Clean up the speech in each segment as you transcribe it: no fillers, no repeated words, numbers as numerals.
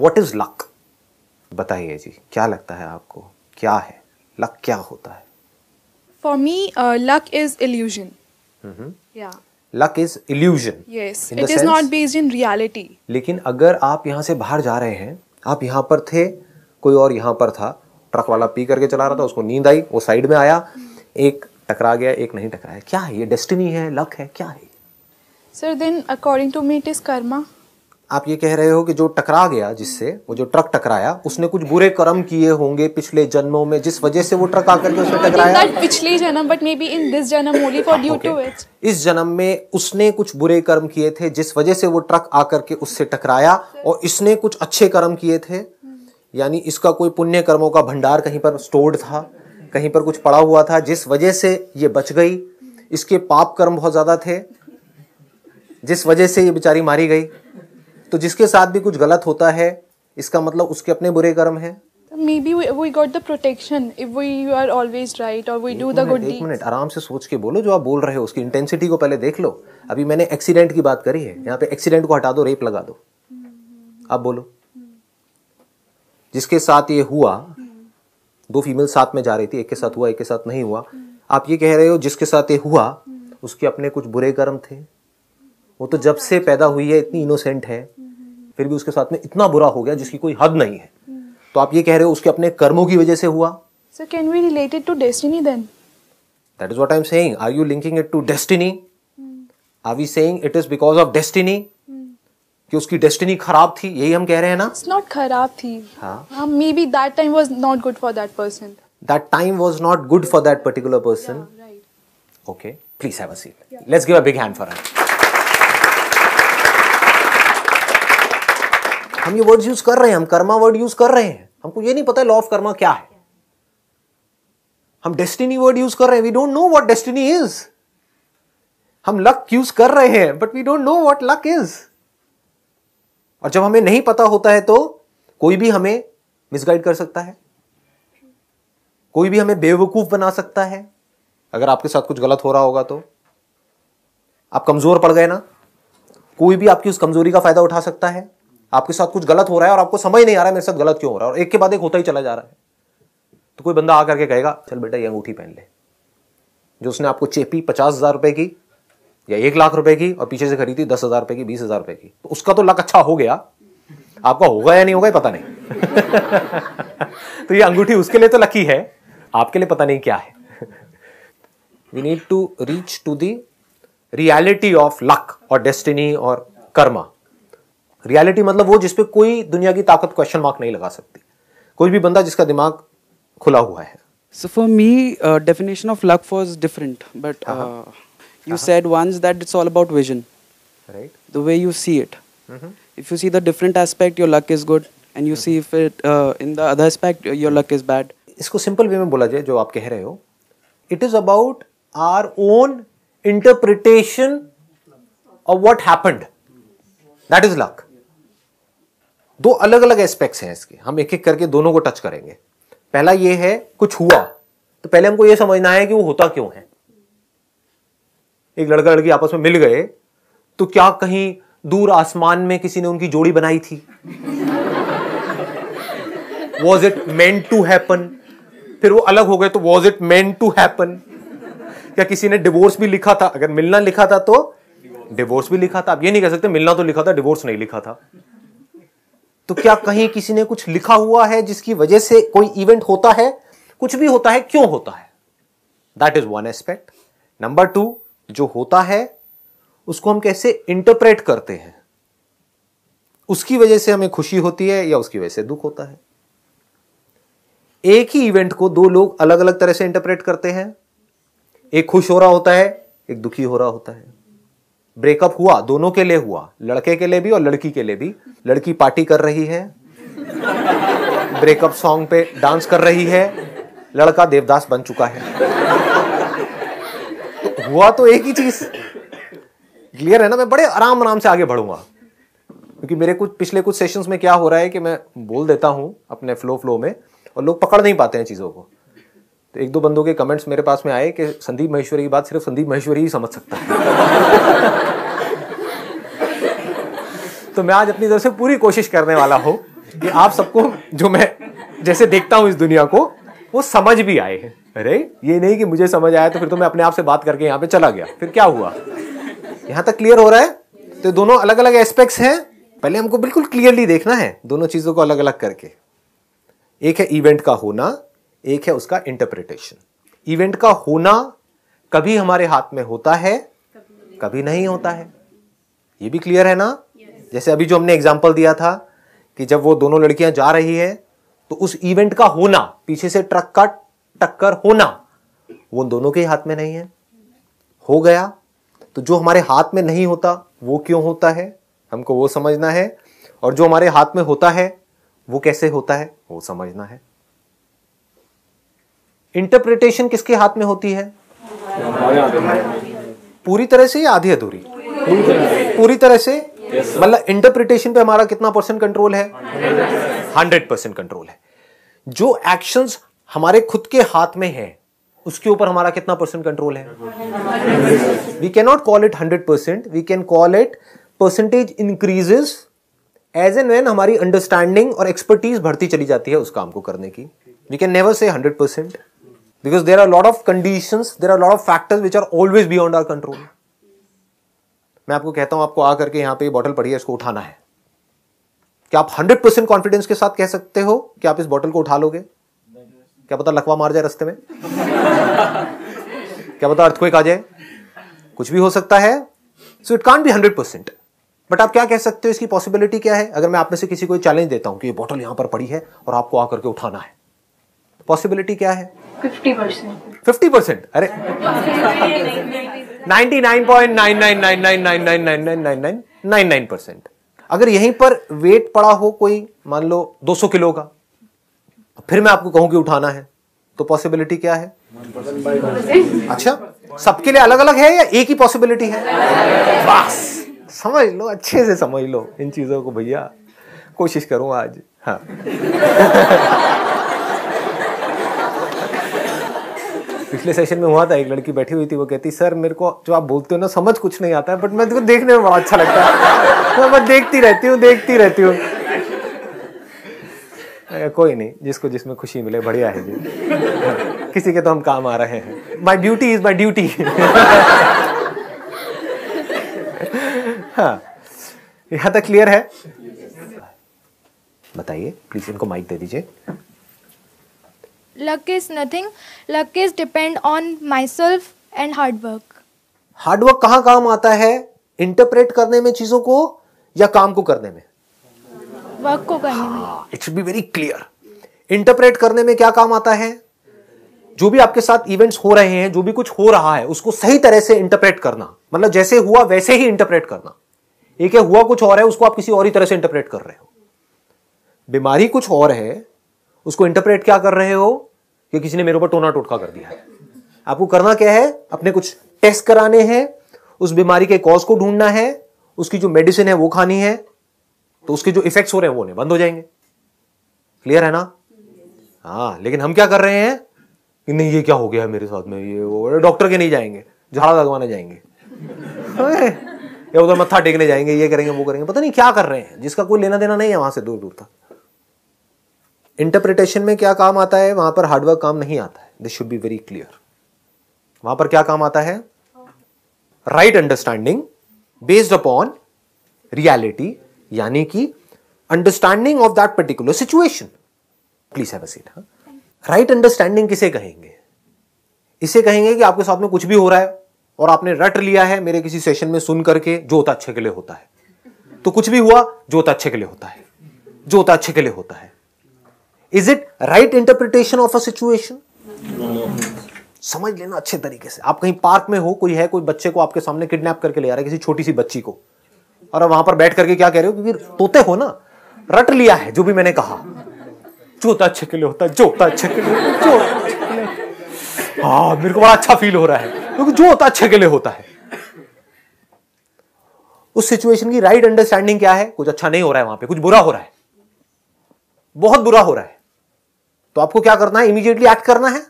What is luck? बताइए जी, क्या लगता है आपको, क्या है लक, क्या होता है? For me, luck is illusion. Yeah. Luck is illusion. Yes. It is not based in reality. लेकिन अगर आप यहाँ से बाहर जा रहे हैं, आप यहाँ पर थे, कोई और यहाँ पर था, ट्रक वाला पी करके चला रहा था, उसको नींद आई, वो साइड में आया, एक टकरा गया, एक नहीं टकराया, क्या है ये? डेस्टिनी है, लक है, क्या है? Sir, then according to me, it is karma. आप ये कह रहे हो कि जो टकरा गया, जिससे वो जो ट्रक टकराया, उसने कुछ बुरे कर्म किए होंगे पिछले जन्मों में, जिस वजह से वो ट्रक आकर के उसने टकराया। Not पिछले जन्म, but maybe in this जन्म only for due to it. इस जन्म में उसने कुछ बुरे कर्म किए थे, जिस वजह से वो ट्रक आकर के उससे टकराया, और इसने कुछ अच्छे कर्म किए थे, यानी इसका कोई पुण्य कर्मों का भंडार कहीं पर स्टोर्ड था, कहीं पर कुछ पड़ा हुआ था, जिस वजह से ये बच गई। इसके पाप कर्म बहुत ज्यादा थे, जिस वजह से ये बेचारी मारी गई। तो जिसके साथ भी कुछ गलत होता है, इसका मतलब उसके अपने बुरे कर्म हैं। Maybe we got the protection if we are always right or we do the good deeds. एक मिनट, आराम से सोच के बोलो, जो आप बोल रहे हो उसकी इंटेंसिटी को पहले देख लो। अभी मैंने एक्सीडेंट की बात करी है, यहाँ पे एक्सीडेंट को हटा दो, रेप लगा दो। आप बोलो, जिसके साथ ये हुआ, दो फीमेल साथ में जा रही थी, एक के साथ हुआ, एक के साथ नहीं हुआ। आप ये कह रहे हो जिसके साथ ये हुआ उसके अपने कुछ बुरे कर्म थे, वो तो जब से पैदा हुई है इतनी इनोसेंट है, फिर भी उसके साथ में इतना बुरा हो गया जिसकी कोई हद नहीं है। तो आप ये कह रहे हो उसके अपने कर्मों की वजह से हुआ। So can we relate it to destiny then? That is what I am saying. Are you linking it to destiny? Are we saying it is because of destiny? कि उसकी डेस्टिनी खराब थी, यही हम कह रहे हैं ना? It's not खराब थी। हाँ। Maybe that time was not good for that person. That time was not good for that particular person. Yeah, right. Okay, please have a seat. Yeah. Let's give a big hand for her. हम ये words use कर रहे हैं, हम Karma word use कर रहे हैं, हमको ये नहीं पता लॉ ऑफ कर्मा क्या है। हम डेस्टिनी वर्ड यूज कर रहे हैं, we don't know what destiny is. हम लक यूज कर रहे हैं, but we don't know what luck is. और जब हमें नहीं पता होता है तो कोई भी हमें मिसगाइड कर सकता है, कोई भी हमें बेवकूफ बना सकता है। अगर आपके साथ कुछ गलत हो रहा होगा तो आप कमजोर पड़ गए ना, कोई भी आपकी उस कमजोरी का फायदा उठा सकता है। आपके साथ कुछ गलत हो रहा है और आपको समझ नहीं आ रहा है मेरे साथ गलत क्यों हो रहा है, और एक के बाद एक होता ही चला जा रहा है, तो कोई बंदा आकर के कहेगा चल बेटा ये अंगूठी पहन ले, जो उसने आपको चेपी 50,000 रुपए की या 1,00,000 रुपए की और पीछे से खरीदी 10,000 रुपए की, 20,000 रुपए की, तो उसका तो लक अच्छा हो गया, आपका होगा या नहीं होगा पता नहीं। तो ये अंगूठी उसके लिए तो लकी है, आपके लिए पता नहीं क्या है। We need to reach to the reality of luck और डेस्टिनी और कर्मा। रियलिटी मतलब वो जिसपे कोई दुनिया की ताकत क्वेश्चन मार्क नहीं लगा सकती, कोई भी बंदा जिसका दिमाग खुला हुआ है। So for me, definition of luck was different, but you said once that it's all about vision, right? The way you see it. If you see the different aspect, your luck is good, and you see if it in the other aspect, your luck is bad. इसको simple way में बोला जाए, जो आप कह रहे हो, it is about our own interpretation of what happened, that is luck. दो अलग अलग एस्पेक्ट्स हैं इसके, हम एक एक करके दोनों को टच करेंगे। पहला ये है कुछ हुआ, तो पहले हमको ये समझना है कि वो होता क्यों है। एक लड़का लड़की आपस में मिल गए, तो क्या कहीं दूर आसमान में किसी ने उनकी जोड़ी बनाई थी? Was it meant to happen? फिर वो अलग हो गए तो was it meant to happen? क्या किसी ने डिवोर्स भी लिखा था? अगर मिलना लिखा था तो डिवोर्स भी लिखा था। आप ये नहीं कह सकते मिलना तो लिखा था डिवोर्स नहीं लिखा था। तो क्या कहीं किसी ने कुछ लिखा हुआ है जिसकी वजह से कोई इवेंट होता है? कुछ भी होता है, क्यों होता है? That is one aspect. Number 2, जो होता है उसको हम कैसे इंटरप्रेट करते हैं, उसकी वजह से हमें खुशी होती है या उसकी वजह से दुख होता है। एक ही इवेंट को दो लोग अलग अलग तरह से इंटरप्रेट करते हैं, एक खुश हो रहा होता है, एक दुखी हो रहा होता है। ब्रेकअप हुआ, दोनों के लिए हुआ, लड़के के लिए भी और लड़की के लिए भी। लड़की पार्टी कर रही है, ब्रेकअप सॉन्ग पे डांस कर रही है, लड़का देवदास बन चुका है। तो हुआ तो एक ही चीज। क्लियर है ना? मैं बड़े आराम आराम से आगे बढ़ूंगा, क्योंकि मेरे पिछले कुछ सेशंस में क्या हो रहा है कि मैं बोल देता हूं अपने फ्लो में और लोग पकड़ नहीं पाते हैं चीजों को। तो एक दो बंदों के कमेंट्स मेरे पास में आए कि संदीप महेश्वरी की बात सिर्फ संदीप महेश्वरी ही समझ सकता है। तो मैं आज अपनी तरफ से पूरी कोशिश करने वाला हूं कि आप सबको जो मैं जैसे देखता हूं इस दुनिया को वो समझ भी आए हैं। अरे ये नहीं कि मुझे समझ आया तो फिर तो मैं अपने आप से बात करके यहां पे चला गया, फिर क्या हुआ? यहां तक क्लियर हो रहा है? तो दोनों अलग अलग एस्पेक्ट्स हैं, पहले हमको बिल्कुल क्लियरली देखना है दोनों चीजों को अलग अलग करके। एक है इवेंट का होना, एक है उसका इंटरप्रिटेशन। इवेंट का होना कभी हमारे हाथ में होता है, कभी नहीं होता है, ये भी क्लियर है ना? जैसे अभी जो हमने एग्जांपल दिया था कि जब वो दोनों लड़कियां जा रही है तो उस इवेंट का होना, पीछे से ट्रक का टक्कर होना, वो दोनों के हाथ में नहीं है, हो गया। तो जो हमारे हाथ में नहीं होता वो क्यों होता है, हमको वो समझना है, और जो हमारे हाथ में होता है वो कैसे होता है वो समझना है। इंटरप्रिटेशन किसके हाथ में होती है? पूरी तरह से या आधी अधूरी? पूरी तरह से। मतलब इंटरप्रिटेशन पे हमारा कितना परसेंट कंट्रोल है? 100% कंट्रोल है। जो एक्शंस हमारे खुद के हाथ में है उसके ऊपर हमारा कितना परसेंट कंट्रोल है? We can not call it 100%, we can call it percentage increases as and when हमारी अंडरस्टैंडिंग और एक्सपर्टीज बढ़ती चली जाती है उस काम को करने की। We can never say 100% because there are lot of conditions, there are lot of factors which are always beyond our control. मैं आपको कहता हूं आपको आकर के यहां पे ये बॉटल पड़ी है, इसको उठाना है, क्या आप 100% कॉन्फिडेंस के साथ कह सकते हो कि आप इस बॉटल को उठा लोगे? क्या पता लकवा मार जाए रास्ते में, क्या पता अर्थक्वेक आ जाए, कुछ भी हो सकता है। So it can't be 100%, but आप क्या कह सकते हो, इसकी पॉसिबिलिटी क्या है? अगर मैं आप में से किसी को चैलेंज देता हूं कि ये बॉटल यहां पर पड़ी है और आपको आकर के उठाना है, पॉसिबिलिटी क्या है? 50%। 50%? अरे 99.999999999999%। अगर यहीं पर वेट पड़ा हो कोई, मान लो 200 किलो का, फिर मैं आपको कहूं कि उठाना है, तो पॉसिबिलिटी क्या है? अच्छा, सबके लिए अलग अलग है या एक ही पॉसिबिलिटी है? बस समझ लो, अच्छे से समझ लो इन चीजों को भैया, कोशिश करूं आज। हाँ पिछले सेशन में हुआ था, एक लड़की बैठी हुई थी, वो कहती सर मेरे को जो आप बोलते हो ना समझ कुछ नहीं आता है, बट मैं देखो देखने में बड़ा अच्छा लगता है, मैं देखती रहती हूँ। कोई नहीं, जिसको जिसमें खुशी मिले बढ़िया है जी। किसी के तो हम काम आ रहे हैं। My beauty is my duty. हाँ, यहां तक क्लियर है? बताइए प्लीज, इनको माइक दे दीजिए। Luck is nothing. Luck is depend on myself and hard work. Hard work कहां काम आता है? इंटरप्रेट करने में चीजों को या काम को करने में? वर्क को करने में। It should be very clear. Interpret करने में क्या काम आता है? जो भी आपके साथ इवेंट्स हो रहे हैं, जो भी कुछ हो रहा है, उसको सही तरह से इंटरप्रेट करना, मतलब जैसे हुआ वैसे ही इंटरप्रेट करना। एक है हुआ कुछ और है, उसको आप किसी और ही तरह से इंटरप्रेट कर रहे हो। बीमारी कुछ और है, उसको इंटरप्रेट क्या कर रहे हो कि किसी ने मेरे ऊपर टोना टोटका कर दिया है। आपको करना क्या है? अपने कुछ टेस्ट कराने हैं, उस बीमारी के कॉज को ढूंढना है, उसकी जो मेडिसिन है वो खानी है, तो उसके जो इफेक्ट्स हो रहे हैं वो बंद हो जाएंगे। क्लियर है ना? हाँ, लेकिन हम क्या कर रहे हैं कि नहीं ये क्या हो गया है मेरे साथ में, ये वो, डॉक्टर के नहीं जाएंगे, झाड़ा लगवाने जाएंगे या उधर मत्था टेकने जाएंगे, ये करेंगे वो करेंगे, पता नहीं क्या कर रहे हैं, जिसका कोई लेना देना नहीं है वहां से दूर दूर तक। इंटरप्रिटेशन में क्या काम आता है? वहां पर हार्डवर्क काम नहीं आता है। This should be very clear. वहां पर क्या काम आता है? Right understanding based upon reality, यानी कि understanding of that particular situation. Please have a seat. Right understanding किसे कहेंगे? इसे कहेंगे कि आपके साथ में कुछ भी हो रहा है और आपने रट लिया है मेरे किसी सेशन में सुन करके, जो होता अच्छे के लिए होता है, तो कुछ भी हुआ जो होता अच्छे के लिए होता है, जो होता अच्छे के लिए होता है। Is it right interpretation of a situation? समझ लेना अच्छे तरीके से। आप कहीं पार्क में हो, कोई है, कोई बच्चे को आपके सामने किडनैप करके ले आ रहा है, किसी छोटी सी बच्ची को, और वहां पर बैठ करके क्या कह रहे हो? क्योंकि तोते हो ना, रट लिया है जो भी मैंने कहा, जो होता अच्छे के लिए होता है, जो होता अच्छे के लिए, जो हाँ मेरे को बड़ा अच्छा फील हो रहा है क्योंकि जो होता अच्छे के लिए होता है। उस सिचुएशन की राइट अंडरस्टैंडिंग क्या है? कुछ अच्छा नहीं हो रहा है वहां पे, कुछ बुरा हो रहा है, बहुत बुरा हो रहा है, तो आपको क्या करना है? इमीडिएटली एक्ट करना है।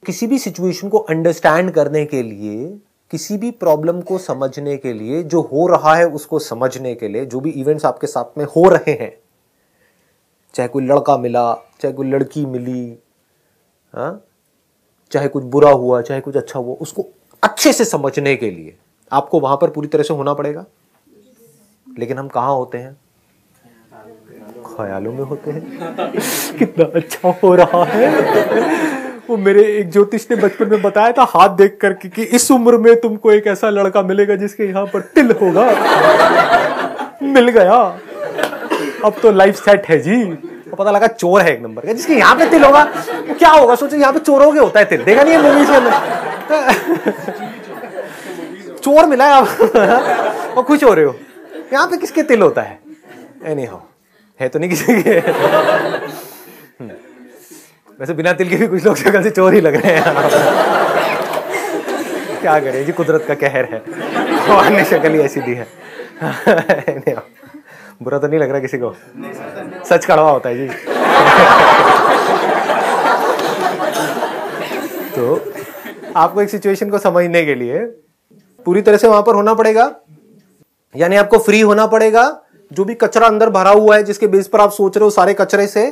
किसी भी सिचुएशन को अंडरस्टैंड करने के लिए किसी भी प्रॉब्लम को समझने के लिए, जो हो रहा है उसको समझने के लिए, जो भी इवेंट्स आपके साथ में हो रहे हैं, चाहे कोई लड़का मिला, चाहे कोई लड़की मिली, हाँ, चाहे कुछ बुरा हुआ, चाहे कुछ अच्छा हुआ, उसको अच्छे से समझने के लिए आपको वहां पर पूरी तरह से होना पड़ेगा। लेकिन हम कहाँ होते हैं? ख्यालों में होते हैं। कितना अच्छा हो रहा है। वो मेरे एक ज्योतिष ने बचपन में बताया था हाथ देख करके कि इस उम्र में तुमको एक ऐसा लड़का मिलेगा जिसके यहाँ पर तिल होगा। मिल गया, अब तो लाइफ सेट है जी। तो पता लगा चोर है एक नंबर का, जिसके यहाँ पे तिल होगा। तो क्या होगा सोचो, यहाँ पे चोरों के होता है तिल, देखा नहीं है मूवीज के अंदर? चोर मिला है आप और खुश हो रहे हो, यहाँ पे किसके तिल होता है? एनी हाउ, है तो नहीं किसी के। वैसे बिना तिल के भी कुछ लोग शक्ल से चोर ही लग रहे हैं। क्या करें जी, कुदरत का कहर है, भगवान ने शक्ल ही ऐसी दी है। बुरा तो नहीं लग रहा किसी को? सच कड़वा होता है जी। तो आपको एक सिचुएशन को समझने के लिए पूरी तरह से वहां पर होना पड़ेगा, यानी आपको फ्री होना पड़ेगा। जो भी कचरा अंदर भरा हुआ है, जिसके बेस पर आप सोच रहे हो, सारे कचरे से,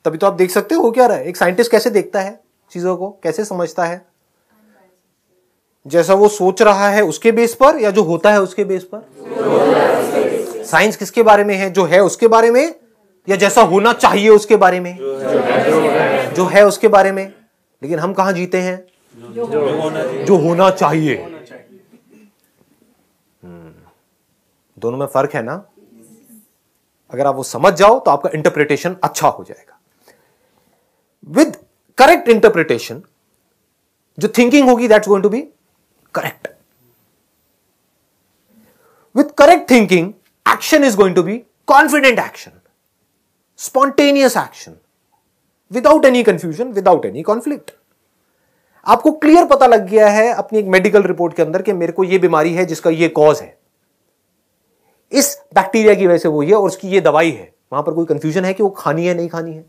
तभी तो आप देख सकते हो क्या रहा है। एक साइंटिस्ट कैसे देखता है चीजों को, कैसे समझता है? जैसा वो सोच रहा है उसके बेस पर, या जो होता है उसके बेस पर? साइंस किसके बारे में है? जो है उसके बारे में, या जैसा होना चाहिए उसके बारे में? जो है उसके बारे में। लेकिन हम कहां जीते हैं? जो होना चाहिए। दोनों में फर्क है ना। अगर आप वो समझ जाओ तो आपका इंटरप्रिटेशन अच्छा हो जाएगा। विद करेक्ट इंटरप्रिटेशन जो थिंकिंग होगी, that's going to be correct. With correct thinking action is going to be confident action, spontaneous action, without any confusion, without any conflict. आपको क्लियर पता लग गया है अपनी एक मेडिकल रिपोर्ट के अंदर कि मेरे को यह बीमारी है जिसका यह कॉज है, इस बैक्टीरिया की वजह से वो ये, और उसकी ये दवाई है। वहां पर कोई कंफ्यूजन है कि वो खानी है नहीं खानी है?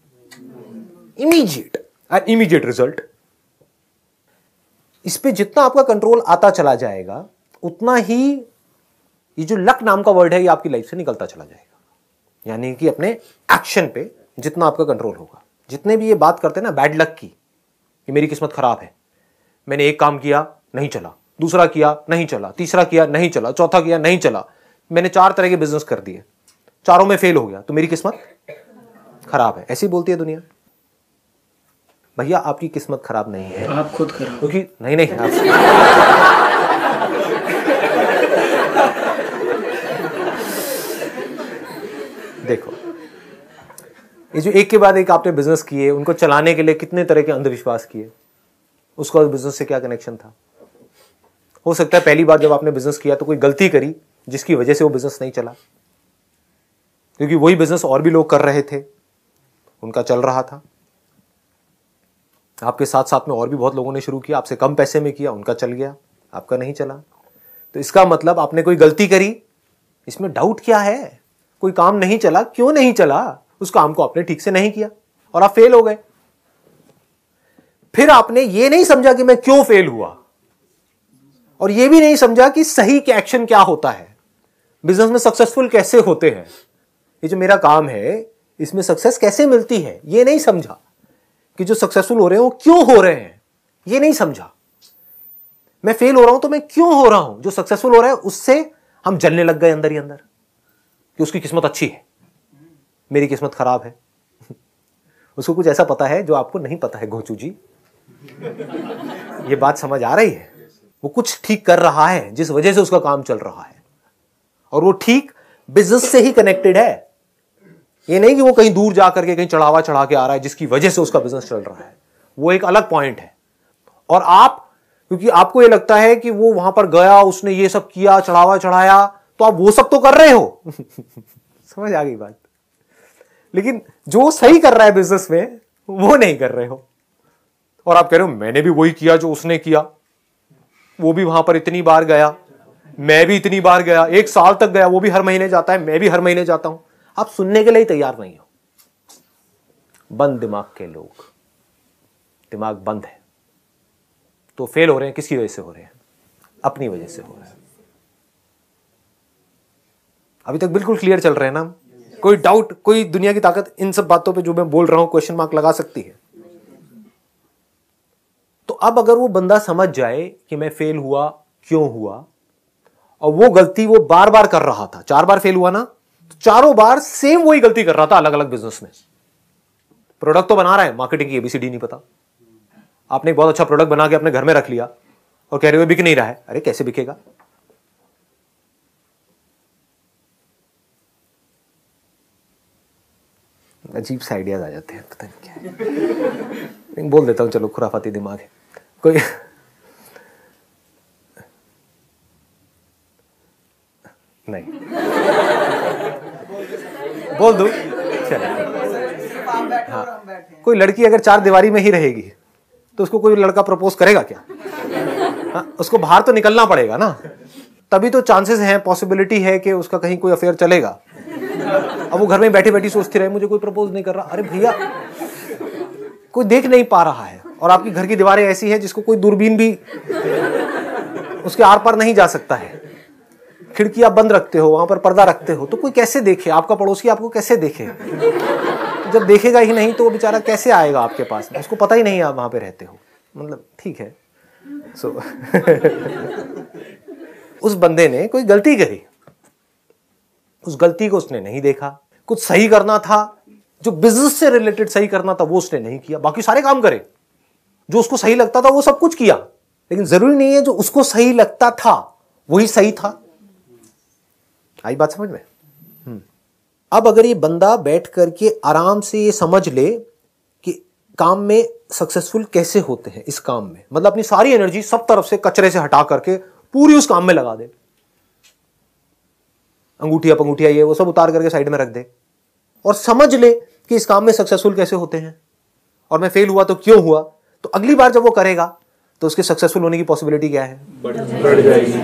Immediate result. इस पे जितना आपका कंट्रोल आता चला जाएगा, उतना ही ये जो लक नाम का वर्ड है ये आपकी लाइफ से निकलता चला जाएगा। यानी कि अपने एक्शन पे जितना आपका कंट्रोल होगा। जितने भी ये बात करते हैं ना बैड लक की, कि मेरी किस्मत खराब है, मैंने एक काम किया नहीं चला, दूसरा किया नहीं चला, तीसरा किया नहीं चला, चौथा किया नहीं चला, मैंने 4 तरह के बिजनेस कर दिए, चारों में फेल हो गया, तो मेरी किस्मत खराब है। ऐसी बोलती है दुनिया। भैया आपकी किस्मत खराब नहीं है, आप खुद खराब। क्योंकि नहीं आप देखो, ये जो एक के बाद एक आपने बिजनेस किए, उनको चलाने के लिए कितने तरह के अंधविश्वास किए, उसका बिजनेस से क्या कनेक्शन था? हो सकता है पहली बार जब आपने बिजनेस किया तो कोई गलती करी जिसकी वजह से वो बिजनेस नहीं चला, क्योंकि वही बिजनेस और भी लोग कर रहे थे, उनका चल रहा था। आपके साथ साथ में और भी बहुत लोगों ने शुरू किया, आपसे कम पैसे में किया, उनका चल गया, आपका नहीं चला। तो इसका मतलब आपने कोई गलती करी, इसमें डाउट क्या है? कोई काम नहीं चला, क्यों नहीं चला? उस काम को आपने ठीक से नहीं किया और आप फेल हो गए। फिर आपने ये नहीं समझा कि मैं क्यों फेल हुआ, और ये भी नहीं समझा कि सही के एक्शन क्या होता है, बिजनेस में सक्सेसफुल कैसे होते हैं, ये जो मेरा काम है इसमें सक्सेस कैसे मिलती है, ये नहीं समझा। कि जो सक्सेसफुल हो रहे हैं वो क्यों हो रहे हैं, ये नहीं समझा। मैं फेल हो रहा हूं तो मैं क्यों हो रहा हूं, जो सक्सेसफुल हो रहा है उससे हम जलने लग गए अंदर ही अंदर कि उसकी किस्मत अच्छी है, मेरी किस्मत खराब है। उसको कुछ ऐसा पता है जो आपको नहीं पता है घोचू जी। ये बात समझ आ रही है? वो कुछ ठीक कर रहा है जिस वजह से उसका काम चल रहा है, और वो ठीक बिजनेस से ही कनेक्टेड है। ये नहीं कि वो कहीं दूर जाकर के कहीं चढ़ावा चढ़ा के आ रहा है जिसकी वजह से उसका बिजनेस चल रहा है, वो एक अलग पॉइंट है। और आप, क्योंकि आपको ये लगता है कि वो वहां पर गया, उसने ये सब किया, चढ़ावा चढ़ाया, तो आप वो सब तो कर रहे हो। समझ आ गई बात? लेकिन जो सही कर रहा है बिजनेस में वो नहीं कर रहे हो, और आप कह रहे हो मैंने भी वही किया जो उसने किया, वो भी वहां पर इतनी बार गया, मैं भी इतनी बार गया, 1 साल तक गया, वो भी हर महीने जाता है, मैं भी हर महीने जाता हूं। आप सुनने के लिए तैयार नहीं हो। बंद दिमाग के लोग, दिमाग बंद है, तो फेल हो रहे हैं। किसकी वजह से हो रहे हैं? अपनी वजह से हो रहा है। अभी तक बिल्कुल क्लियर चल रहे हैं ना? कोई डाउट, कोई दुनिया की ताकत इन सब बातों पे जो मैं बोल रहा हूं क्वेश्चन मार्क लगा सकती है? तो अब अगर वो बंदा समझ जाए कि मैं फेल हुआ क्यों हुआ, और वो गलती वो बार बार कर रहा था, 4 बार फेल हुआ ना, तो चारों बार सेम वही गलती कर रहा था अलग अलग बिजनेस में। प्रोडक्ट तो बना रहा है, मार्केटिंग की एबीसीडी नहीं पता। आपने एक बहुत अच्छा प्रोडक्ट बना के अपने घर में रख लिया और कह रहे हो बिक नहीं रहा है। अरे कैसे बिकेगा? अजीब से आइडियाज आ जाते हैं, पता नहीं क्या। बोल देता हूं, चलो खुराफाती दिमाग है कोई। नहीं बोल दो, हाँ। कोई लड़की अगर 4 दीवारी में ही रहेगी तो उसको कोई लड़का प्रपोज करेगा क्या? हाँ, उसको बाहर तो निकलना पड़ेगा ना, तभी तो चांसेस हैं, पॉसिबिलिटी है कि उसका कहीं कोई अफेयर चलेगा। अब वो घर में बैठी बैठी सोचती रहे मुझे कोई प्रपोज नहीं कर रहा। अरे भैया, कोई देख नहीं पा रहा है, और आपकी घर की दीवारें ऐसी हैं जिसको कोई दूरबीन भी उसके आर पार नहीं जा सकता है। खिड़की आप बंद रखते हो, वहां पर पर्दा रखते हो, तो कोई कैसे देखे? आपका पड़ोसी आपको कैसे देखे? जब देखेगा ही नहीं तो वो बेचारा कैसे आएगा आपके पास? उसको पता ही नहीं आप वहां पे रहते हो। मतलब ठीक है। सो उस बंदे ने कोई गलती करी, उस गलती को उसने नहीं देखा। कुछ सही करना था, जो बिजनेस से रिलेटेड सही करना था वो उसने नहीं किया। बाकी सारे काम करे, जो उसको सही लगता था वो सब कुछ किया, लेकिन जरूरी नहीं है जो उसको सही लगता था वही सही था। आई बात समझ में? अब अगर ये बंदा बैठ करके आराम से ये समझ ले कि काम में सक्सेसफुल कैसे होते हैं, इस काम में, मतलब अपनी सारी एनर्जी सब तरफ से कचरे से हटा करके पूरी उस काम में लगा दे, अंगूठिया पंगूठिया ये वो सब उतार करके साइड में रख दे, और समझ ले कि इस काम में सक्सेसफुल कैसे होते हैं, और मैं फेल हुआ तो क्यों हुआ, तो अगली बार जब वो करेगा तो उसके सक्सेसफुल होने की पॉसिबिलिटी क्या है? बढ़ जाएगी।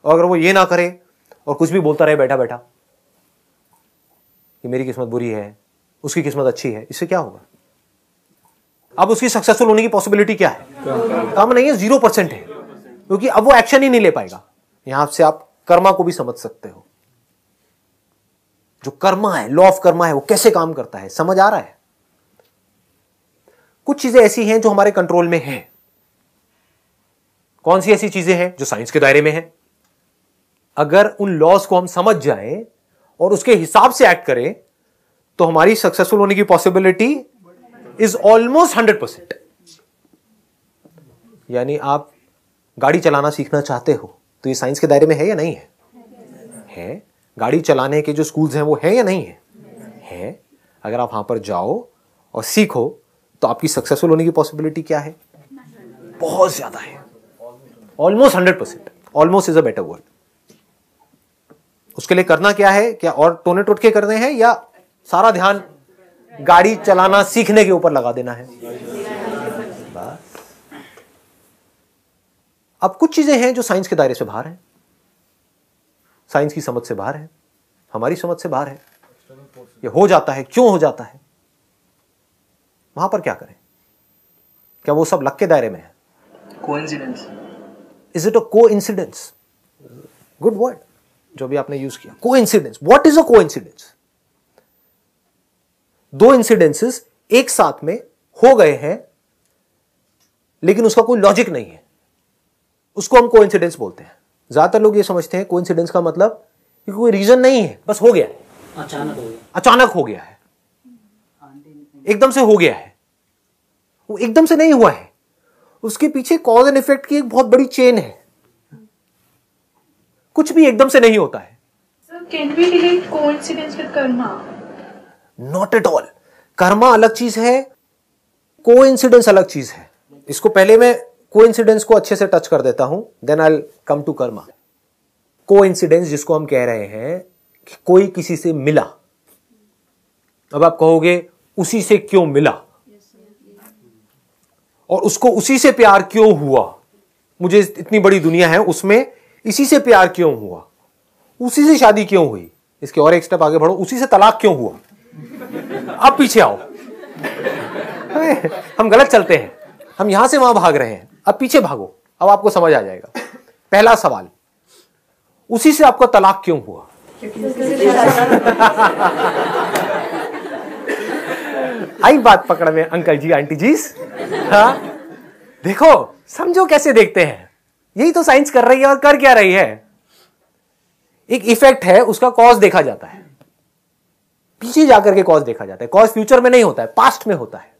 और अगर वो ये ना करे और कुछ भी बोलता रहे बैठा बैठा कि मेरी किस्मत बुरी है, उसकी किस्मत अच्छी है, इससे क्या होगा? अब उसकी सक्सेसफुल होने की पॉसिबिलिटी क्या है? कम नहीं है, 0% है, क्योंकि अब वो एक्शन ही नहीं ले पाएगा। यहां से आप कर्मा को भी समझ सकते हो। जो कर्मा है, लॉ ऑफ कर्मा है, वो कैसे काम करता है, समझ आ रहा है? कुछ चीजें ऐसी हैं जो हमारे कंट्रोल में हैं। कौन सी ऐसी चीजें हैं? जो साइंस के दायरे में है। अगर उन लॉज को हम समझ जाएं और उसके हिसाब से एक्ट करें तो हमारी सक्सेसफुल होने की पॉसिबिलिटी इज ऑलमोस्ट 100%। यानी आप गाड़ी चलाना सीखना चाहते हो तो ये साइंस के दायरे में है या नहीं है? है। गाड़ी चलाने के जो स्कूल्स हैं वो है या नहीं है? है। अगर आप वहां पर जाओ और सीखो तो आपकी सक्सेसफुल होने की पॉसिबिलिटी क्या है? बहुत ज्यादा है, almost 100%। Almost is a better word. उसके लिए करना क्या है? क्या और टोने टोटके करने हैं या सारा ध्यान गाड़ी चलाना सीखने के ऊपर लगा देना है? बस। अब कुछ चीजें हैं जो साइंस के दायरे से बाहर हैं, साइंस की समझ से बाहर है, हमारी समझ से बाहर है। ये हो जाता है, क्यों हो जाता है? वहां पर क्या करें? क्या वो सब लक के दायरे में है? Coincidence. Is it a coincidence? Good word जो भी आपने यूज किया, coincidence. What is a coincidence? दो इंसिडेंसेस एक साथ में हो गए हैं लेकिन उसका कोई लॉजिक नहीं है, उसको हम कोइंसिडेंस बोलते हैं। ज्यादातर लोग ये समझते हैं कोइंसिडेंस का मतलब कि कोई रीजन नहीं है, बस हो गया है, अचानक हो गया, अचानक हो गया है, एकदम से हो गया है। वो एकदम से नहीं हुआ है, उसके पीछे कॉज एंड इफेक्ट की एक बहुत बड़ी चेन है। कुछ भी एकदम से नहीं होता है। So can we relate coincidence with karma? Not at all. Karma अलग चीज है, कोइंसिडेंस अलग चीज है। इसको पहले मैं कोइंसिडेंस को अच्छे से टच कर देता हूं, then I will come to karma. Coincidence जिसको हम कह रहे हैं कि कोई किसी से मिला, अब आप कहोगे उसी से क्यों मिला और उसको उसी से प्यार क्यों हुआ, मुझे इतनी बड़ी दुनिया है उसमें इसी से प्यार क्यों हुआ, उसी से शादी क्यों हुई, इसके और एक स्टेप आगे बढ़ो, उसी से तलाक क्यों हुआ। अब पीछे आओ, हम गलत चलते हैं, हम यहां से वहां भाग रहे हैं, अब पीछे भागो, अब आपको समझ आ जाएगा। पहला सवाल, उसी से आपका तलाक क्यों हुआ? आई बात पकड़ में अंकल जी आंटी जी। हाँ देखो, समझो कैसे देखते हैं, यही तो साइंस कर रही है। और कर क्या रही है? एक इफेक्ट है, उसका कॉज देखा जाता है, पीछे जाकर के कॉज देखा जाता है। कॉज फ्यूचर में नहीं होता है, पास्ट में होता है।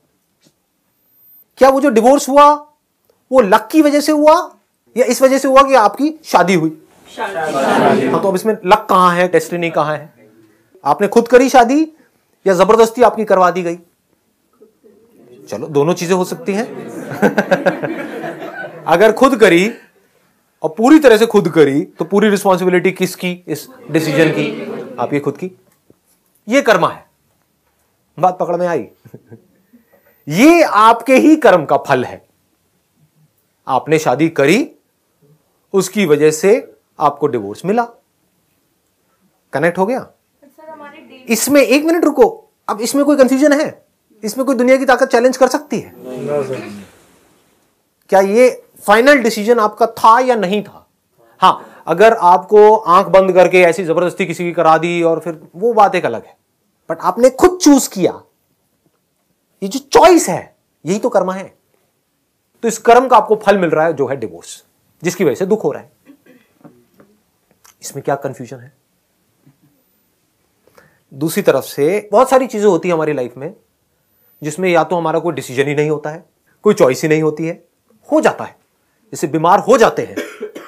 क्या वो जो डिवोर्स हुआ वो लक की वजह से हुआ या इस वजह से हुआ कि आपकी शादी हुई? हाँ, तो अब इसमें लक कहां है, डेस्टिनी कहां है? आपने खुद करी शादी या जबरदस्ती आपकी करवा दी गई? चलो, दोनों चीजें हो सकती हैं। अगर खुद करी और पूरी तरह से खुद करी तो पूरी रिस्पॉन्सिबिलिटी किसकी? इस डिसीजन की, आपकी खुद की। ये कर्मा है। बात पकड़ में आई? ये आपके ही कर्म का फल है। आपने शादी करी, उसकी वजह से आपको डिवोर्स मिला। कनेक्ट हो गया? इसमें एक मिनट रुको, अब इसमें कोई कंफ्यूजन है? इसमें कोई दुनिया की ताकत चैलेंज कर सकती है? क्या ये फाइनल डिसीजन आपका था या नहीं था? हां, अगर आपको आंख बंद करके ऐसी जबरदस्ती किसी की करा दी और फिर वो बात एक अलग है, बट आपने खुद चूज किया। ये जो चॉइस है यही तो कर्म है। तो इस कर्म का आपको फल मिल रहा है जो है डिवोर्स, जिसकी वजह से दुख हो रहा है। इसमें क्या कंफ्यूजन है? दूसरी तरफ से बहुत सारी चीजें होती है हमारी लाइफ में जिसमें या तो हमारा कोई डिसीजन ही नहीं होता है, कोई चॉइस ही नहीं होती है, हो जाता है। जैसे बीमार हो जाते हैं,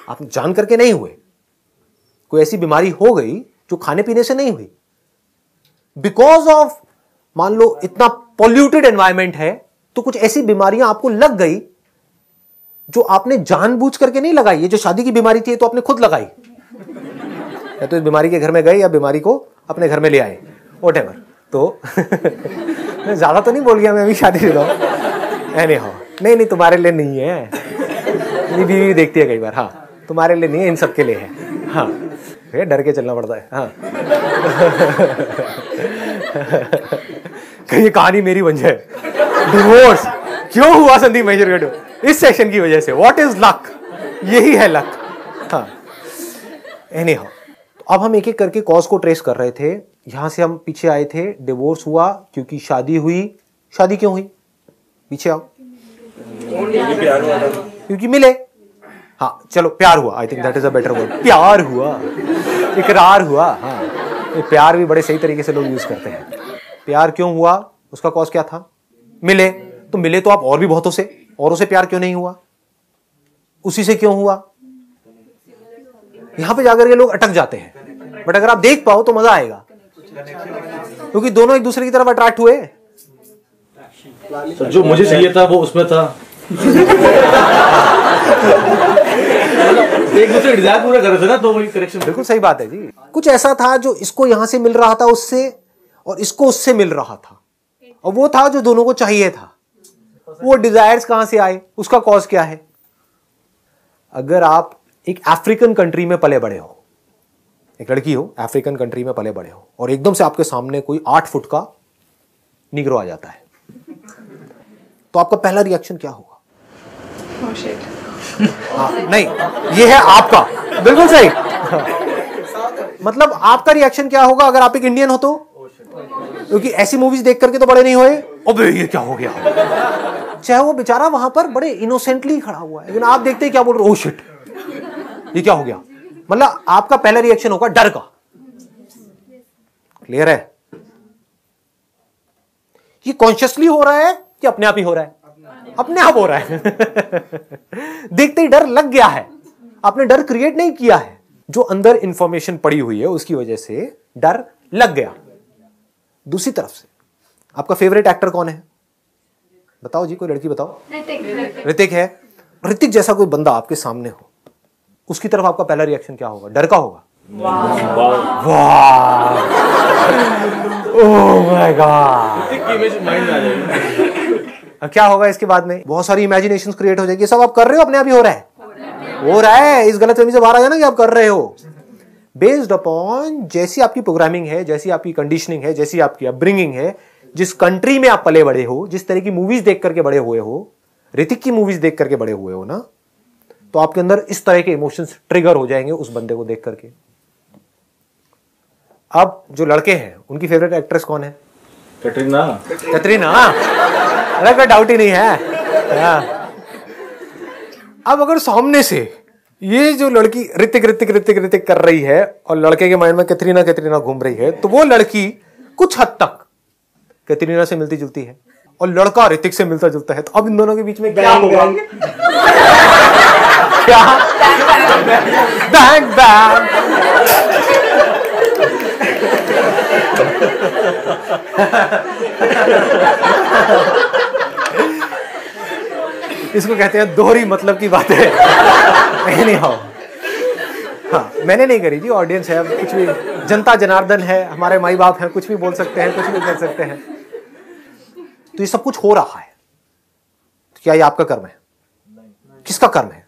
आप जान करके नहीं हुए। कोई ऐसी बीमारी हो गई जो खाने पीने से नहीं हुई, बिकॉज ऑफ मान लो इतना पॉल्यूटेड एनवायरमेंट है, तो कुछ ऐसी बीमारियां आपको लग गई जो आपने जानबूझ करके नहीं लगाई। ये जो शादी की बीमारी थी तो आपने खुद लगाई, या तो इस बीमारी के घर में गए या बीमारी को अपने घर में ले आए, व्हाटएवर। तो मैं ज्यादा तो नहीं बोल गया, मैं अभी शादी से नहीं, तुम्हारे लिए नहीं है, मेरी बीवी देखती है कई बार। हाँ, तुम्हारे लिए नहीं है, इन सबके लिए है। हाँ, डर के चलना पड़ता है। हाँ। कहीं ये कहानी मेरी बन जाए। डिवोर्स क्यों हुआ संदीप महेश्वरी? इस सेक्शन की वजह से। What is luck? यही है लक। हाँ, एनीहाउ, अब हम एक एक करके कॉज को ट्रेस कर रहे थे। यहां से हम पीछे आए थे, डिवोर्स हुआ क्योंकि शादी हुई। शादी क्यों हुई? पीछे आओ। क्योंकि मिले। हाँ चलो, प्यार हुआ। I think that is a better word. प्यार हुआ, इकरार हुआ। हाँ, ये प्यार भी बड़े सही तरीके से लोग यूज करते हैं। प्यार क्यों हुआ? उसका कॉज क्या था? मिले। तो मिले तो आप और भी बहुतों से, औरों से प्यार क्यों नहीं हुआ? उसी से क्यों हुआ? यहां पे जाकर के लोग अटक जाते हैं। बट अगर आप देख पाओ तो मजा आएगा, क्योंकि दोनों एक दूसरे की तरफ अट्रैक्ट हुए। तो जो मुझे चाहिए था वो उसमें था। एक दूसरे डिजायर पूरा कर रहे थे ना, तो वही करेक्शन। बिल्कुल सही बात है जी। कुछ ऐसा था जो इसको यहां से मिल रहा था उससे, और इसको उससे मिल रहा था, और वो था जो दोनों को चाहिए था। वो डिजायर्स कहां से आए? उसका कॉज क्या है? अगर आप एक अफ्रीकन कंट्री में पले बड़े हो, एक लड़की हो, अफ्रीकन कंट्री में पले बड़े हो, और एकदम से आपके सामने कोई 8 फुट का निग्रो आ जाता है, तो आपका पहला रिएक्शन क्या होगा? हाँ, नहीं, ये है आपका, बिल्कुल सही। मतलब आपका रिएक्शन क्या होगा अगर आप एक इंडियन हो तो? क्योंकि ऐसी मूवीज देख करके तो बड़े नहीं हुए, अबे ये क्या हो गया। चाहे वो बेचारा वहां पर बड़े इनोसेंटली खड़ा हुआ है, लेकिन आप देखते हैं क्या बोल रहे हो? ओह शिट, ये क्या हो गया। मतलब आपका पहला रिएक्शन होगा डर का। क्लियर है? ये कॉन्शियसली हो रहा है कि अपने आप ही हो रहा है? अपने आप हो रहा है। देखते ही डर लग गया है, आपने डर क्रिएट नहीं किया है, जो अंदर इंफॉर्मेशन पड़ी हुई है उसकी वजह से डर लग गया। दूसरी तरफ से आपका फेवरेट एक्टर कौन है? बताओ जी, कोई लड़की बताओ। ऋतिक है। ऋतिक जैसा कोई बंदा आपके सामने हो, उसकी तरफ आपका पहला रिएक्शन क्या होगा? डर का होगा। वाह, ओह माय गॉड। क्या होगा इसके बाद में? बहुत सारी इमेजिनेशंस क्रिएट हो जाएगी। सब आप कर रहे हो, अपने आप ही हो रहा है। हो रहा है, इस गलतफहमी से बाहर आ जाना कि आप कर रहे हो। बेस्ड अपॉन जैसी आपकी प्रोग्रामिंग है, जैसी आपकी कंडीशनिंग है, जैसी आपकी अपब्रिंगिंग है, जिस कंट्री में आप पले बड़े हो, जिस तरह की मूवीज देख करके बड़े हुए हो, ऋतिक की मूवीज देख करके बड़े हुए हो ना, तो आपके अंदर इस तरह के इमोशंस ट्रिगर हो जाएंगे उस बंदे को देख करके। अब जो लड़के हैं उनकी फेवरेट एक्ट्रेस कौन है? कैटरीना। कैटरीना, अरे कोई डाउट ही नहीं है। अब अगर सामने से ये जो लड़की ऋतिक ऋतिक ऋतिक ऋतिक कर रही है और लड़के के माइंड में कैटरीना कैटरीना घूम रही है, तो वो लड़की कुछ हद तक कैटरीना से मिलती जुलती है और लड़का ऋतिक से मिलता जुलता है। तो अब इन दोनों के बीच में क्या होगा? क्या? Bang bang. इसको कहते हैं दोहरी मतलब की बातें। नहीं हो, हाँ मैंने नहीं करी जी, ऑडियंस है, कुछ भी जनता जनार्दन है, हमारे माई बाप हैं, कुछ भी बोल सकते हैं, कुछ भी कर सकते हैं। तो ये सब कुछ हो रहा है, तो क्या ये आपका कर्म है? किसका कर्म है?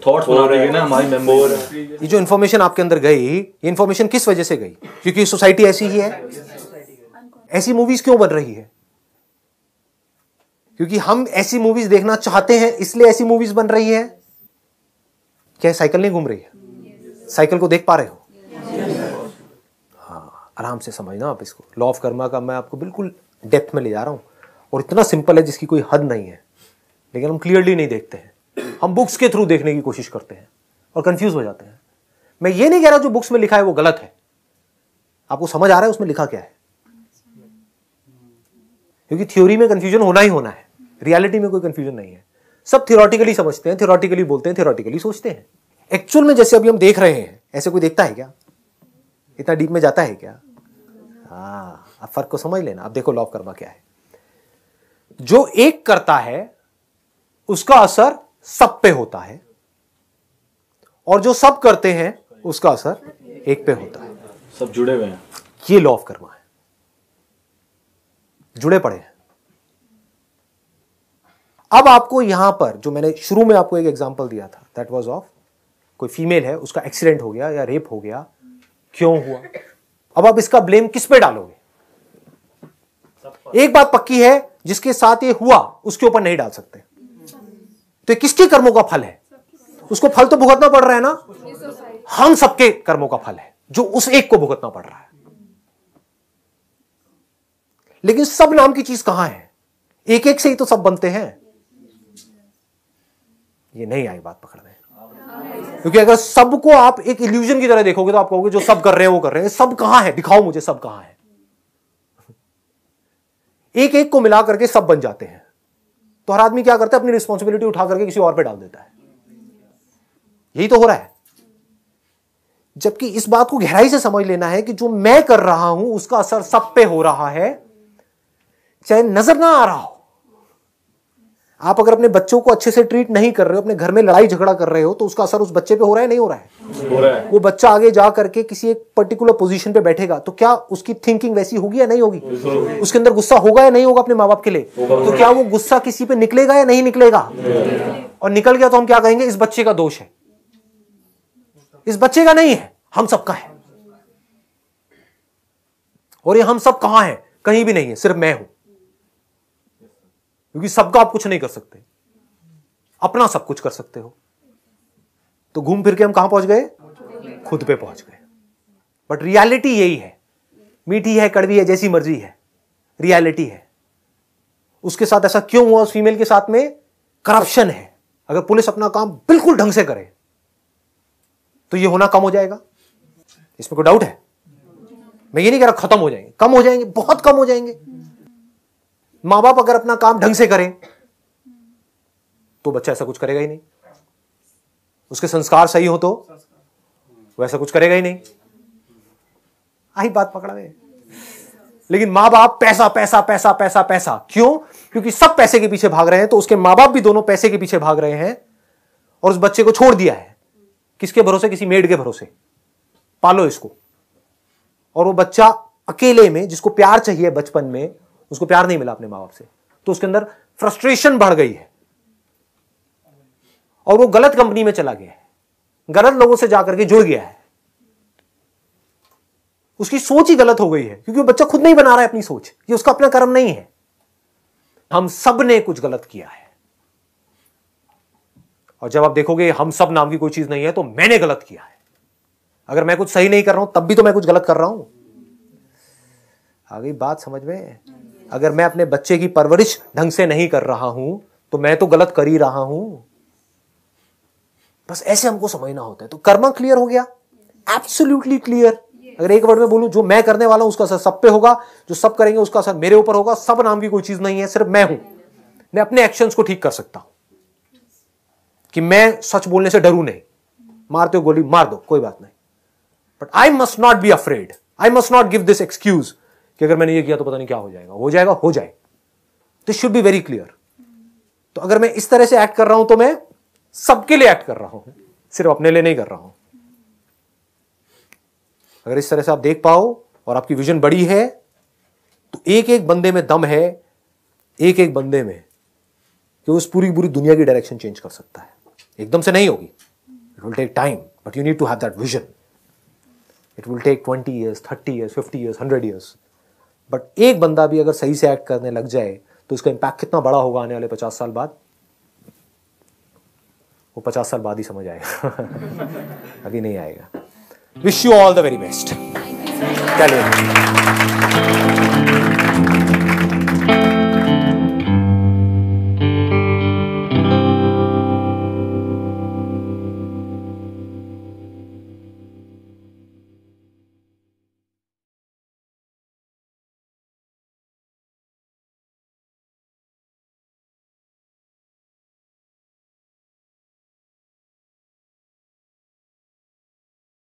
थॉट्स बना रही है ना हमारी मेमोरी। ये जो इन्फॉर्मेशन आपके अंदर गई, ये इन्फॉर्मेशन किस वजह से गई? क्योंकि सोसाइटी ऐसी ही है। ऐसी मूवीज क्यों बन रही है? क्योंकि हम ऐसी मूवीज देखना चाहते हैं, इसलिए ऐसी मूवीज बन रही है। क्या साइकिल नहीं घूम रही है? साइकिल को देख पा रहे हो? हाँ, आराम से समझना आप इसको। लॉ ऑफ कर्मा का मैं आपको बिल्कुल डेप्थ में ले जा रहा हूं, और इतना सिंपल है जिसकी कोई हद नहीं है, लेकिन हम क्लियरली नहीं देखते हैं। हम बुक्स के थ्रू देखने की कोशिश करते हैं और कंफ्यूज हो जाते हैं। मैं ये नहीं कह रहा जो बुक्स में लिखा है वो गलत है, आपको समझ आ रहा है उसमें लिखा क्या है? क्योंकि थ्योरी में कंफ्यूजन होना ही होना है, रियलिटी में कोई कंफ्यूजन नहीं है। सब थ्योरेटिकली समझते हैं, थ्योरेटिकली बोलते हैं, थ्योरेटिकली सोचते हैं। एक्चुअल में जैसे अभी हम देख रहे हैं, ऐसे कोई देखता है क्या? इतना डीप में जाता है क्या? हाँ, अब फर्क को समझ लेना। अब देखो लॉ ऑफ कर्मा क्या है। जो एक करता है उसका असर सब पे होता है, और जो सब करते हैं उसका असर एक पे होता है। सब जुड़े हुए हैं। ये लॉ ऑफ कर्मा है, जुड़े पड़े हैं। अब आपको यहां पर जो मैंने शुरू में आपको एक एग्जांपल दिया था, दैट वाज ऑफ कोई फीमेल है, उसका एक्सीडेंट हो गया या रेप हो गया, क्यों हुआ? अब आप इसका ब्लेम किस पे डालोगे? एक बात पक्की है, जिसके साथ ये हुआ उसके ऊपर नहीं डाल सकते। तो ये किसके कर्मों का फल है? उसको फल तो भुगतना पड़ रहा है ना, हम सबके कर्मों का फल है जो उस एक को भुगतना पड़ रहा है। लेकिन सब नाम की चीज कहां है? एक एक से ही तो सब बनते हैं। ये नहीं आई बात पकड़ में, क्योंकि अगर सबको आप एक इल्यूजन की तरह देखोगे तो आप कहोगे जो सब कर रहे हैं वो कर रहे हैं। सब कहां है? दिखाओ मुझे सब कहां है। एक एक को मिला करके सब बन जाते हैं। तो हर आदमी क्या करता है? अपनी रिस्पॉन्सिबिलिटी उठा करके किसी और पे डाल देता है। यही तो हो रहा है। जबकि इस बात को गहराई से समझ लेना है कि जो मैं कर रहा हूं उसका असर सब पे हो रहा है, चाहे नजर ना आ रहा हो। आप अगर अपने बच्चों को अच्छे से ट्रीट नहीं कर रहे हो, अपने घर में लड़ाई झगड़ा कर रहे हो, तो उसका असर उस बच्चे पे हो रहा है नहीं हो रहा है? हो रहा है। वो बच्चा आगे जा करके किसी एक पर्टिकुलर पोजीशन पे बैठेगा तो क्या उसकी थिंकिंग वैसी होगी या नहीं होगी? उसके अंदर गुस्सा होगा या नहीं होगा अपने माँ बाप के लिए? तो क्या वो गुस्सा किसी पे निकलेगा या नहीं निकलेगा? और निकल गया तो हम क्या कहेंगे? इस बच्चे का दोष है। इस बच्चे का नहीं है, हम सबका है। और ये हम सब कहां है? कहीं भी नहीं है, सिर्फ मैं हूं। क्योंकि सबका आप कुछ नहीं कर सकते, अपना सब कुछ कर सकते हो। तो घूम फिर के हम कहां पहुंच गए? खुद पे पहुंच गए। बट रियलिटी यही है। मीठी है, कड़वी है, जैसी मर्जी है, रियलिटी है। उसके साथ ऐसा क्यों हुआ? उस फीमेल के साथ में करप्शन है। अगर पुलिस अपना काम बिल्कुल ढंग से करे तो ये होना कम हो जाएगा। इसमें कोई डाउट है? मैं ये नहीं कह रहा खत्म हो जाएंगे, कम हो जाएंगे, बहुत कम हो जाएंगे। मां बाप अगर अपना काम ढंग से करें तो बच्चा ऐसा कुछ करेगा ही नहीं। उसके संस्कार सही हो तो वो ऐसा कुछ करेगा ही नहीं। आई बात पकड़ा गए। लेकिन मां बाप पैसा पैसा पैसा पैसा पैसा, क्यों? क्योंकि सब पैसे के पीछे भाग रहे हैं, तो उसके मां बाप भी दोनों पैसे के पीछे भाग रहे हैं और उस बच्चे को छोड़ दिया है। किसके भरोसे? किसी मेड के भरोसे। पालो इसको। और वो बच्चा अकेले में, जिसको प्यार चाहिए बचपन में, उसको प्यार नहीं मिला अपने मां बाप से, तो उसके अंदर फ्रस्ट्रेशन बढ़ गई है और वो गलत कंपनी में चला गया है, गलत लोगों से जाकर के जुड़ गया है। उसकी सोच ही गलत हो गई है, क्योंकि वो बच्चा खुद नहीं बना रहा है अपनी सोच। ये उसका अपना कर्म नहीं है। हम सब ने कुछ गलत किया है और जब आप देखोगे हम सब नाम की कोई चीज नहीं है तो मैंने गलत किया है। अगर मैं कुछ सही नहीं कर रहा हूं तब भी तो मैं कुछ गलत कर रहा हूं। आ गई बात समझ में? अगर मैं अपने बच्चे की परवरिश ढंग से नहीं कर रहा हूं तो मैं तो गलत कर ही रहा हूं। बस ऐसे हमको समझना होता है। तो कर्मा क्लियर हो गया, एब्सोल्युटली क्लियर। अगर एक वर्ड में बोलूं, जो मैं करने वाला हूं उसका असर सब पे होगा, जो सब करेंगे उसका असर मेरे ऊपर होगा। सब नाम की कोई चीज नहीं है, सिर्फ मैं हूं। मैं अपने एक्शंस को ठीक कर सकता हूं कि मैं सच बोलने से डरू नहीं। मारते हो गोली मार दो, कोई बात नहीं, but I must not be afraid. I must not give this excuse कि अगर मैंने ये किया तो पता नहीं क्या हो जाएगा। हो जाएगा, हो जाए। This should be very clear. तो अगर मैं इस तरह से एक्ट कर रहा हूं तो मैं सबके लिए एक्ट कर रहा हूं, सिर्फ अपने लिए नहीं कर रहा हूं। अगर इस तरह से आप देख पाओ और आपकी विजन बड़ी है तो एक एक बंदे में दम है, एक एक बंदे में, कि उस पूरी पूरी दुनिया की डायरेक्शन चेंज कर सकता है। एकदम से नहीं होगी, it will take time, but you need to have that vision. It will take 20 years, 30 years, 50 years, 100 years। But एक बंदा भी अगर सही से एक्ट करने लग जाए तो उसका इंपैक्ट कितना बड़ा होगा आने वाले 50 साल बाद, वो 50 साल बाद ही समझ आएगा। अभी नहीं आएगा। Wish you all the very best. चलिए।